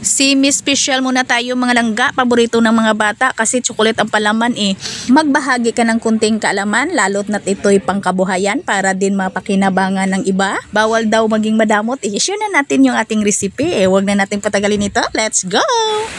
Special muna tayo mga langga, paborito ng mga bata kasi chocolate ang palaman eh. Magbahagi ka ng kunting kaalaman, lalo't na't ito'y pangkabuhayan para din mapakinabangan ng iba. Bawal daw maging madamot, i-share na natin yung ating recipe eh. Huwag na natin patagalin ito, let's go!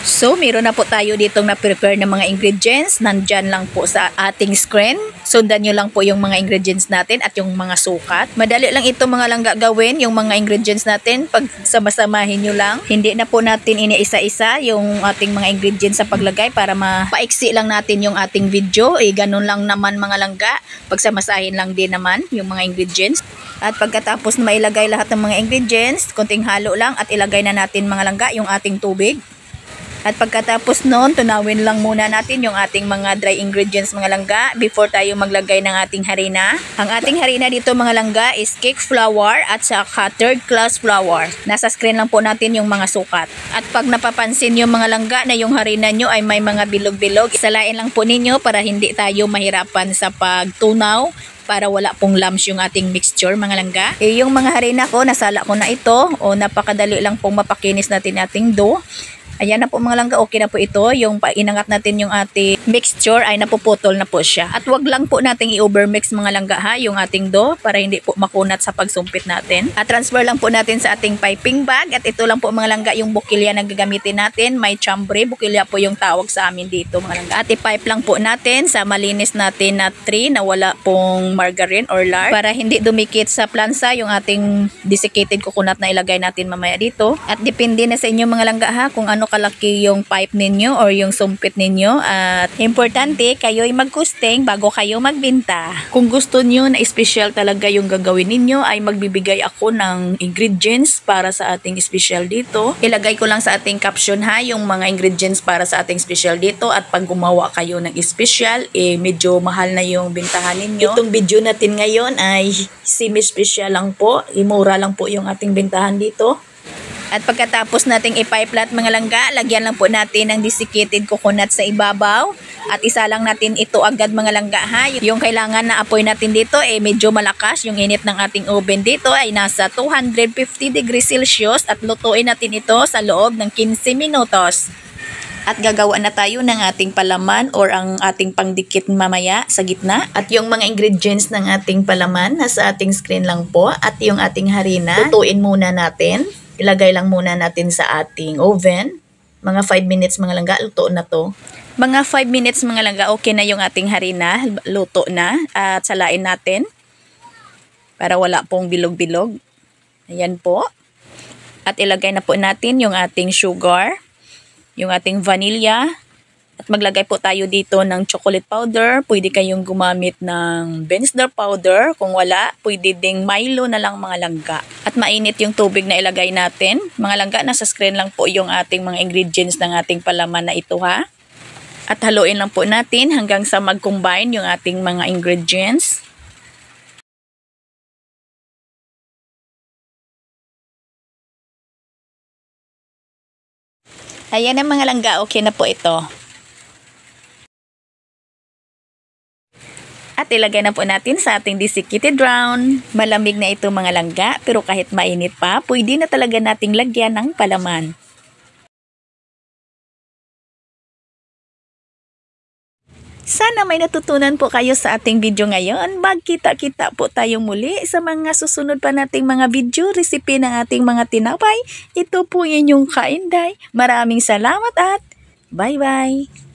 So, meron na po tayo ditong na-prepare ng mga ingredients, nandyan lang po sa ating screen. Sundan nyo lang po yung mga ingredients natin at yung mga sukat. Madali lang ito mga langga gawin, yung mga ingredients natin, pag sama-samahin nyo lang. Hindi na po natin iniisa-isa yung ating mga ingredients sa paglagay para mapaiksi lang natin yung ating video. Ganun lang naman mga langga. Pagsamasahin lang din naman yung mga ingredients. At pagkatapos na mailagay lahat ng mga ingredients, konting halo lang at ilagay na natin mga langga yung ating tubig. At pagkatapos noon, tunawin lang muna natin yung ating mga dry ingredients mga langga before tayo maglagay ng ating harina. Ang ating harina dito mga langga is cake flour at saka third class flour. Nasa screen lang po natin yung mga sukat. At pag napapansin yung mga langga na yung harina nyo ay may mga bilog-bilog, isalain lang po ninyo para hindi tayo mahirapan sa pagtunaw, para wala pong lumps yung ating mixture mga langga. Yung mga harina ko, nasala ko na ito. Napakadali lang pong mapakinis natin ating dough. Ayan na po mga langga, okay na po ito. Yung inangat natin yung ating mixture ay napuputol na po siya. At wag lang po nating i-overmix mga langga ha, yung ating dough para hindi po makunat sa pagsumpit natin. At transfer lang po natin sa ating piping bag. At ito lang po mga langga yung bukilya na gagamitin natin. May chambre, bukilya po yung tawag sa amin dito mga langga. At i-pipe lang po natin sa malinis natin na tray na wala pong margarine or lard para hindi dumikit sa plansa yung ating desiccated coconut na ilagay natin mamaya dito. At depende na sa inyo mga langga ha kung ano kalaki yung pipe ninyo or yung sumpit ninyo. At importante, kayo'y mag-costing bago kayo magbenta. Kung gusto nyo na special talaga yung gagawin ninyo, ay magbibigay ako ng ingredients para sa ating special dito. Ilagay ko lang sa ating caption ha, yung mga ingredients para sa ating special dito. At pag gumawa kayo ng special, medyo mahal na yung bintahan ninyo. Itong video natin ngayon ay semi-special lang po. Mura lang po yung ating bintahan dito. At pagkatapos nating i-pipe mga langga, lagyan lang po natin ng desiccated coconut sa ibabaw. At isa lang natin ito agad mga langga ha. Yung kailangan na apoy natin dito medyo malakas. Yung init ng ating oven dito ay nasa 250 degrees Celsius. At lutuin natin ito sa loob ng 15 minutos. At gagawa na tayo ng ating palaman or ang ating pangdikit mamaya sa gitna. At yung mga ingredients ng ating palaman nasa ating screen lang po. At yung ating harina, lutuin muna natin. Ilagay lang muna natin sa ating oven. Mga 5 minutes mga langga, luto na to. Mga 5 minutes mga langga, okay na yung ating harina. Luto na. At salain natin. Para wala pong bilog-bilog. Ayan po. At ilagay na po natin yung ating sugar. Yung ating vanilla. At maglagay po tayo dito ng chocolate powder. Pwede kayong gumamit ng Bensler powder. Kung wala, pwede ding Milo na lang mga langga. At mainit yung tubig na ilagay natin. Mga langga, nasa screen lang po yung ating mga ingredients ng ating palaman na ito ha. At haluin lang po natin hanggang sa mag-combine yung ating mga ingredients. Ayan na mga langga, okay na po ito. At ilagay na po natin sa ating desiccated round. Malamig na ito mga langga, pero kahit mainit pa, pwede na talaga nating lagyan ng palaman. Sana may natutunan po kayo sa ating video ngayon. Magkita-kita po tayo muli sa mga susunod pa nating mga video, recipe ng ating mga tinapay. Ito po inyong Kainday. Maraming salamat at bye-bye!